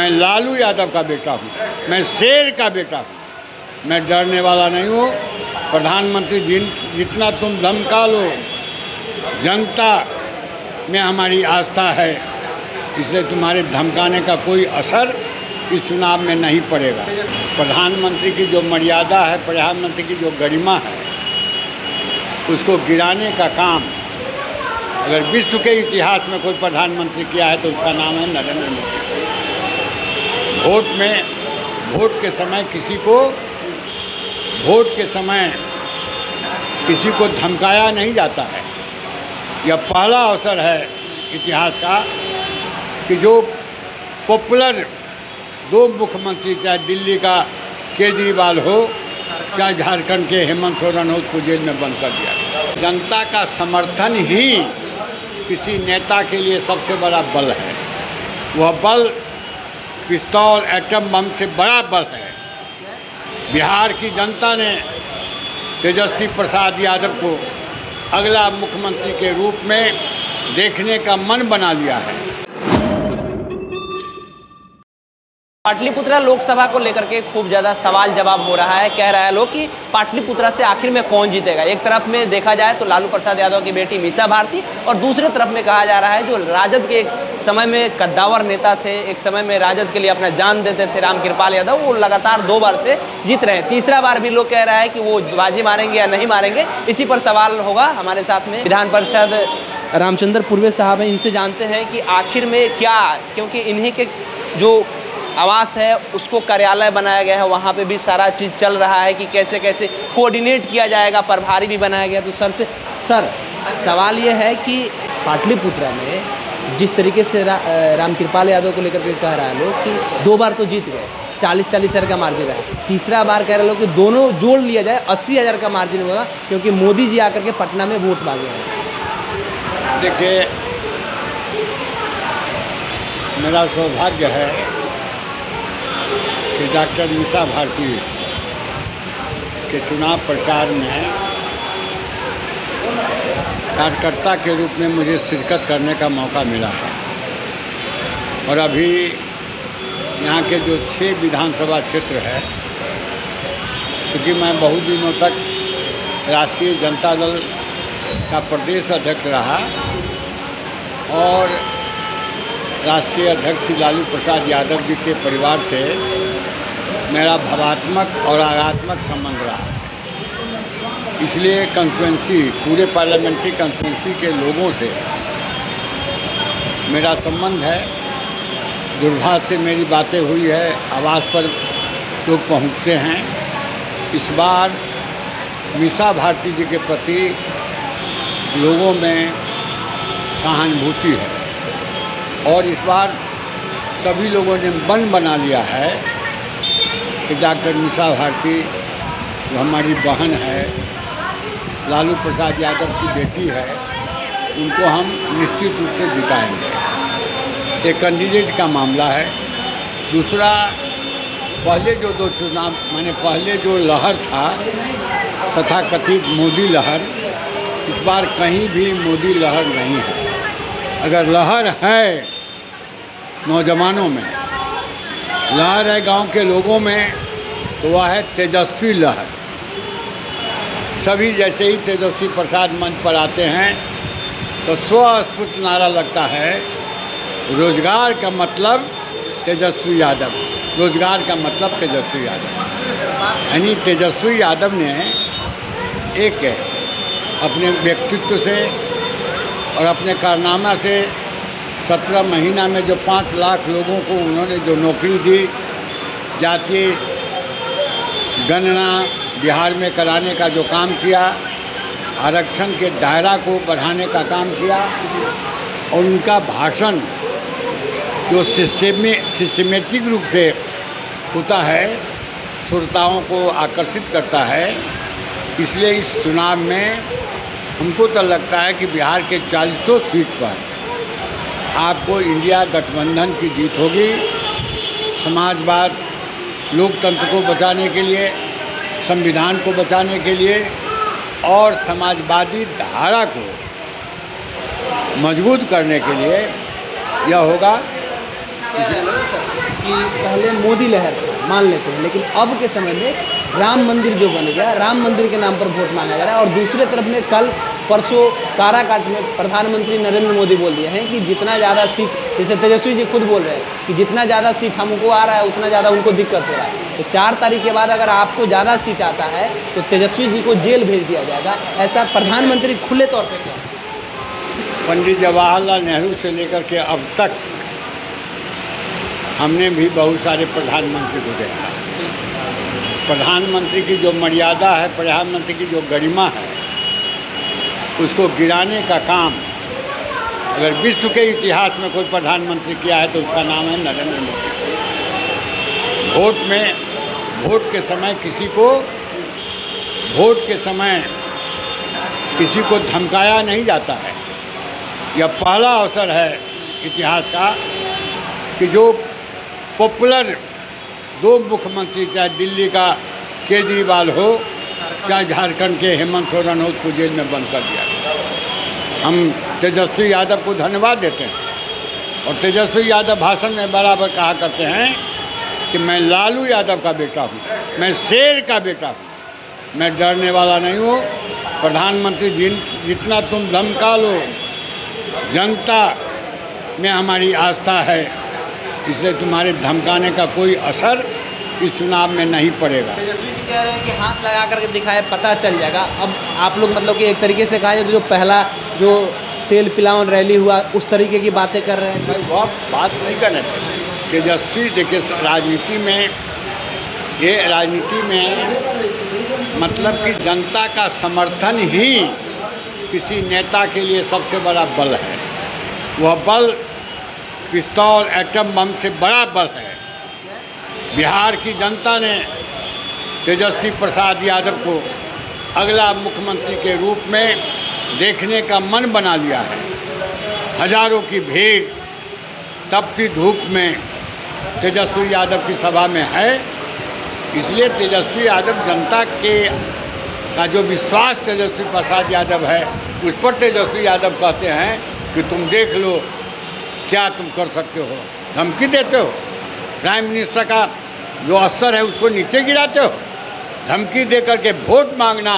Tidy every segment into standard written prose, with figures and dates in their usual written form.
मैं लालू यादव का बेटा हूँ, मैं शेर का बेटा हूँ, मैं डरने वाला नहीं हूँ। प्रधानमंत्री जितना तुम धमका लो, जनता में हमारी आस्था है, इसलिए तुम्हारे धमकाने का कोई असर इस चुनाव में नहीं पड़ेगा। प्रधानमंत्री की जो मर्यादा है, प्रधानमंत्री की जो गरिमा है, उसको गिराने का काम अगर विश्व के इतिहास में कोई प्रधानमंत्री किया है तो उसका नाम है नरेंद्र मोदी। वोट के समय किसी को धमकाया नहीं जाता है। यह पहला अवसर है इतिहास का कि जो पॉपुलर दो मुख्यमंत्री, चाहे दिल्ली का केजरीवाल हो, चाहे झारखंड के हेमंत सोरेन हो, उसको जेल में बंद कर दिया। जनता का समर्थन ही किसी नेता के लिए सबसे बड़ा बल है। वह बल पिस्तौल, एटम बम से बड़ा बल है। बिहार की जनता ने तेजस्वी प्रसाद यादव को अगला मुख्यमंत्री के रूप में देखने का मन बना लिया है। पाटलिपुत्रा लोकसभा को लेकर के खूब ज़्यादा सवाल जवाब हो रहा है। कह रहा है लोग कि पाटलिपुत्रा से आखिर में कौन जीतेगा। एक तरफ में देखा जाए तो लालू प्रसाद यादव की बेटी मीसा भारती, और दूसरे तरफ में कहा जा रहा है जो राजद के एक समय में कद्दावर नेता थे, एक समय में राजद के लिए अपना जान देते थे, रामकृपाल यादव, वो लगातार 2 बार से जीत रहे हैं। तीसरा बार भी लोग कह रहा है कि वो बाजी मारेंगे या नहीं मारेंगे। इसी पर सवाल होगा। हमारे साथ में विधान परिषद रामचंद्र पूर्वे साहब हैं, इनसे जानते हैं कि आखिर में क्या, क्योंकि इन्हीं के जो आवास है उसको कार्यालय बनाया गया है, वहाँ पे भी सारा चीज़ चल रहा है कि कैसे कैसे कोऑर्डिनेट किया जाएगा, प्रभारी भी बनाया गया। तो सर सवाल ये है कि पाटलिपुत्रा में जिस तरीके से रामकृपाल यादव को लेकर के कह रहा है लोग कि 2 बार तो जीत गए, 40-40 हज़ार का मार्जिन है, तीसरा बार कह रहे लोग कि दोनों जोड़ लिया जाए 80,000 का मार्जिन होगा, क्योंकि मोदी जी आकर के पटना में वोट मांगे हैं। देखिए, मेरा सौभाग्य है कि डॉक्टर मीसा भारती के चुनाव प्रचार में कार्यकर्ता के रूप में मुझे शिरकत करने का मौका मिला है। और अभी यहाँ के जो 6 विधानसभा क्षेत्र है, क्योंकि मैं बहुत दिनों तक राष्ट्रीय जनता दल का प्रदेश अध्यक्ष रहा और राष्ट्रीय अध्यक्ष श्री लालू प्रसाद यादव जी के परिवार से मेरा भावात्मक और आगात्मक संबंध रहा है, इसलिए कंस्टिट्यूंसी, पूरे पार्लियामेंट्री कंस्टिट्यूंसी के लोगों से मेरा संबंध है। दुर्भाग्य से मेरी बातें हुई है, आवास पर लोग पहुंचते हैं। इस बार मीसा भारती जी के प्रति लोगों में सहानुभूति है और इस बार सभी लोगों ने मन बना लिया है कि डॉक्टर मीसा भारती जो हमारी बहन है, लालू प्रसाद यादव की बेटी है, उनको हम निश्चित रूप से जिताएंगे। एक कैंडिडेट का मामला है। दूसरा, पहले जो 2 चुनाव, माने पहले जो लहर था तथाकथित मोदी लहर, इस बार कहीं भी मोदी लहर नहीं है। अगर लहर है नौजवानों में, लहर है गांव के लोगों में, तो वह है तेजस्वी लहर। सभी जैसे ही तेजस्वी प्रसाद मंच पर आते हैं तो स्वस्फुट नारा लगता है, रोजगार का मतलब तेजस्वी यादव, रोजगार का मतलब तेजस्वी यादव। यानी तेजस्वी यादव ने एक अपने व्यक्तित्व से और अपने कारनामा से 17 महीना में जो 5 लाख लोगों को उन्होंने जो नौकरी दी, जातीय गणना बिहार में कराने का जो काम किया, आरक्षण के दायरा को बढ़ाने का काम किया, और उनका भाषण जो सिस्टमेटिक रूप से होता है, श्रोताओं को आकर्षित करता है। इसलिए इस चुनाव में हमको तो लगता है कि बिहार के 40 सीट पर आपको इंडिया गठबंधन की जीत होगी। समाजवाद, लोकतंत्र को बचाने के लिए, संविधान को बचाने के लिए और समाजवादी धारा को मजबूत करने के लिए यह होगा। कि पहले मोदी लहर था, मान लेते हैं, लेकिन अब के समय में राम मंदिर जो बन गया, राम मंदिर के नाम पर वोट मांगा जा रहा है। और दूसरे तरफ में कल परसों काराकाट में प्रधानमंत्री नरेंद्र मोदी बोल दिए हैं कि जितना ज़्यादा सीट, जैसे तेजस्वी जी खुद बोल रहे हैं कि जितना ज़्यादा सीट हमको आ रहा है उतना ज़्यादा उनको दिक्कत हो रहा है। तो 4 तारीख के बाद अगर आपको ज़्यादा सीट आता है तो तेजस्वी जी को जेल भेज दिया जाएगा, ऐसा प्रधानमंत्री खुले तौर पर कह रहे हैं। पंडित जवाहरलाल नेहरू से लेकर के अब तक हमने भी बहुत सारे प्रधानमंत्री को देखा। प्रधानमंत्री की जो मर्यादा है, प्रधानमंत्री की जो गरिमा है, उसको गिराने का काम अगर विश्व के इतिहास में कोई प्रधानमंत्री किया है तो उसका नाम है नरेंद्र मोदी। वोट के समय किसी को धमकाया नहीं जाता है। यह पहला अवसर है इतिहास का कि जो पॉपुलर 2 मुख्यमंत्री, चाहे दिल्ली का केजरीवाल हो, चाहे झारखंड के हेमंत सोरेन हो, उसको जेल में बंद कर दिया। हम तेजस्वी यादव को धन्यवाद देते हैं। और तेजस्वी यादव भाषण में बराबर कहा करते हैं कि मैं लालू यादव का बेटा हूँ, मैं शेर का बेटा हूँ, मैं डरने वाला नहीं हूँ। प्रधानमंत्री जितना तुम धमका लो, जनता में हमारी आस्था है, इसलिए तुम्हारे धमकाने का कोई असर इस चुनाव में नहीं पड़ेगा। तेजस्वी जी कह रहे हैं कि हाथ लगा करके दिखाए, पता चल जाएगा। अब आप लोग मतलब कि एक तरीके से कहा जाए तो जो पहला जो तेल पिलावन रैली हुआ उस तरीके की बातें कर रहे हैं। भाई वह बात नहीं करने थे तेजस्वी। देखिए राजनीति में मतलब कि जनता का समर्थन ही किसी नेता के लिए सबसे बड़ा बल है। वह बल पिस्तौल, एटम बम से बड़ा बल है। बिहार की जनता ने तेजस्वी प्रसाद यादव को अगला मुख्यमंत्री के रूप में देखने का मन बना लिया है। हजारों की भीड़ तपती धूप में तेजस्वी यादव की सभा में है, इसलिए तेजस्वी यादव जनता का जो विश्वास तेजस्वी प्रसाद यादव है उस पर तेजस्वी यादव कहते हैं कि तुम देख लो क्या तुम कर सकते हो। धमकी देते हो, प्राइम मिनिस्टर का जो स्तर है उसको नीचे गिराते हो। धमकी दे करके वोट मांगना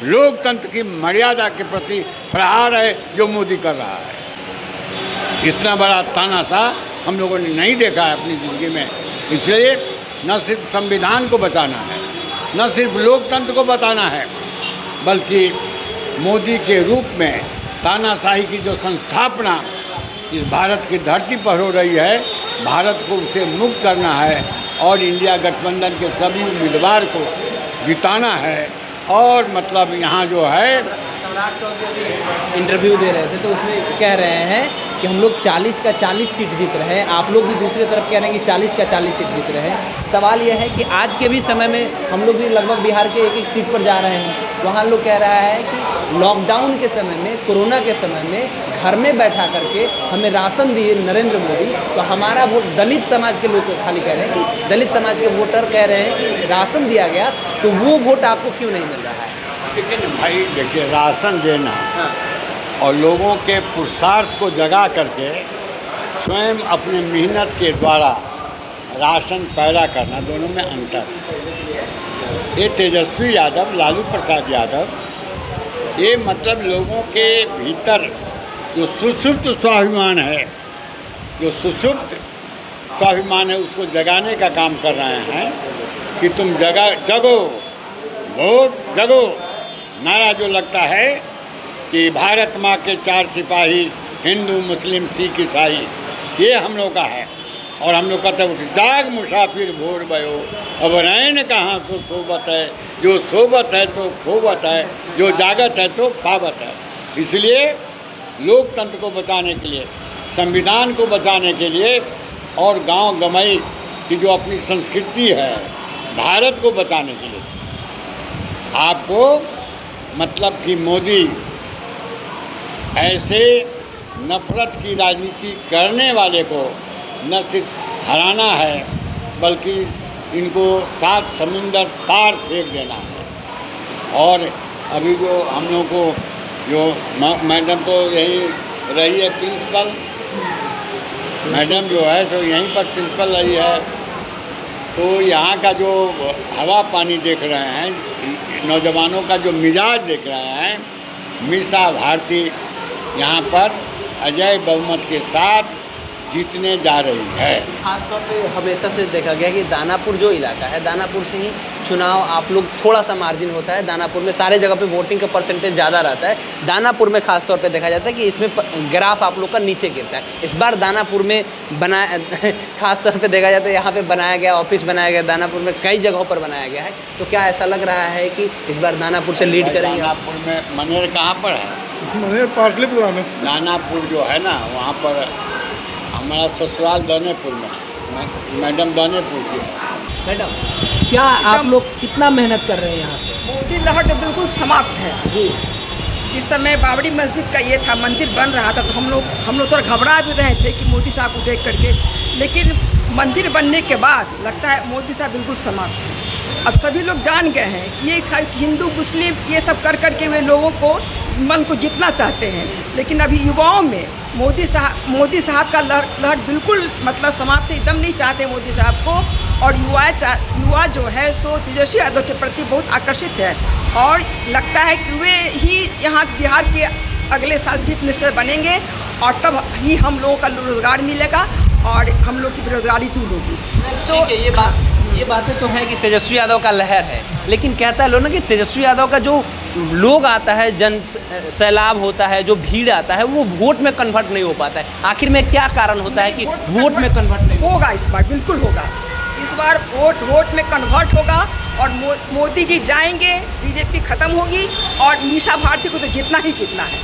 लोकतंत्र की मर्यादा के प्रति प्रहार है जो मोदी कर रहा है। इतना बड़ा तानाशाह हम लोगों ने नहीं देखा है अपनी ज़िंदगी में। इसलिए न सिर्फ संविधान को बचाना है, न सिर्फ लोकतंत्र को बचाना है, बल्कि मोदी के रूप में तानाशाही की जो संस्थापना इस भारत की धरती पर हो रही है, भारत को उसे मुक्त करना है और इंडिया गठबंधन के सभी उम्मीदवार को जिताना है। और मतलब यहाँ जो है सम्राट चौधरी इंटरव्यू दे रहे थे तो उसमें कह रहे हैं कि हम लोग 40 का 40 सीट जीत रहे हैं, आप लोग भी दूसरी तरफ कह रहे हैं कि 40 का 40 सीट जीत रहे हैं। सवाल यह है कि आज के भी समय में हम लोग भी लगभग बिहार के एक सीट पर जा रहे हैं। वहाँ लोग कह रहा है कि लॉकडाउन के समय में, कोरोना के समय में घर में बैठा करके हमें राशन दिए नरेंद्र मोदी, तो हमारा वोट दलित समाज के लोग खाली कह रहे हैं कि दलित समाज के वोटर कह रहे हैं कि राशन दिया गया तो वो वोट आपको क्यों नहीं मिल रहा है। लेकिन भाई देखिए, राशन देना और लोगों के पुरुषार्थ को जगा करके स्वयं अपने मेहनत के द्वारा राशन पैदा करना, दोनों में अंतर है। ये तेजस्वी यादव, लालू प्रसाद यादव, ये मतलब लोगों के भीतर जो सुषुप्त स्वाभिमान है, उसको जगाने का काम कर रहे हैं कि तुम जगो, वोट जगो। नारा जो लगता है कि भारत माँ के 4 सिपाही, हिंदू मुस्लिम सिख ईसाई, ये हम लोग का है। और हम लोग कहते हैं जाग मुसाफिर भोर भयो, अब रैन कहाँ सो सोबत है, जो सोबत है सो खोबत है, जो जागत है सो पावत है। इसलिए लोकतंत्र को बचाने के लिए, संविधान को बचाने के लिए और गांव गमई की जो अपनी संस्कृति है, भारत को बचाने के लिए आपको मतलब कि मोदी ऐसे नफरत की राजनीति करने वाले को न सिर्फ हराना है बल्कि इनको 7 समुंदर पार फेंक देना है। और अभी जो हम लोग को जो मैडम तो यही रही है प्रिंसिपल, मैडम जो है तो यहीं पर प्रिंसिपल रही है, तो यहाँ का जो हवा पानी देख रहे हैं, नौजवानों का जो मिजाज देख रहे हैं, मीसा भारती यहाँ पर अजय बहुमत के साथ जीतने जा रही है। खासतौर पे हमेशा से देखा गया कि दानापुर जो इलाका है, दानापुर से ही चुनाव आप लोग थोड़ा सा मार्जिन होता है। दानापुर में सारे जगह पे वोटिंग का परसेंटेज ज़्यादा रहता है, दानापुर में खासतौर पे देखा जाता है कि इसमें ग्राफ आप लोग का नीचे गिरता है। इस बार दानापुर में बनाया खासतौर पे देखा जाता है, यहाँ पे बनाया गया ऑफिस बनाया गया, दानापुर में कई जगहों पर बनाया गया है, तो क्या ऐसा लग रहा है कि इस बार दानापुर से लीड करेंगे? दानापुर में मनेर कहाँ पर है? मनेर पाटलिपुत्रा में। दानापुर जो है ना, वहाँ पर हमारा ससुराल दानेपुर में है, मैडम दानेपुर की है। मैडम, क्या आप लोग कितना मेहनत कर रहे हैं यहाँ पे? मोदी लहर तो बिल्कुल समाप्त है जी। जिस समय बाबरी मस्जिद का ये था, मंदिर बन रहा था, तो हम लोग थोड़ा घबरा भी रहे थे कि मोदी साहब को देख करके, लेकिन मंदिर बनने के बाद लगता है मोदी साहब बिल्कुल समाप्त है। अब सभी लोग जान गए हैं कि ये हिंदू मुस्लिम ये सब कर करके वे लोगों को मन को जितना चाहते हैं, लेकिन अभी युवाओं में मोदी साहब का लहर बिल्कुल मतलब समाप्त एकदम नहीं चाहते मोदी साहब को। और युवा जो है सो तेजस्वी यादव के प्रति बहुत आकर्षित है और लगता है कि वे ही यहाँ बिहार के अगले साल चीफ मिनिस्टर बनेंगे और तब ही हम लोगों का रोज़गार मिलेगा और हम लोग की बेरोजगारी दूर होगी। तो ठीक है, ये बातें तो है कि तेजस्वी यादव का लहर है, लेकिन कहता है लोग ना कि तेजस्वी यादव का जो लोग आता है, जन सैलाब होता है, जो भीड़ आता है, वो वोट में कन्वर्ट नहीं हो पाता है। आखिर में क्या कारण होता है कि वोट में कन्वर्ट नहीं होगा? इस बार बिल्कुल होगा, इस बार वोट में कन्वर्ट होगा और मोदी जी जाएंगे, बीजेपी खत्म होगी और मीसा भारती को तो जितना ही जितना है।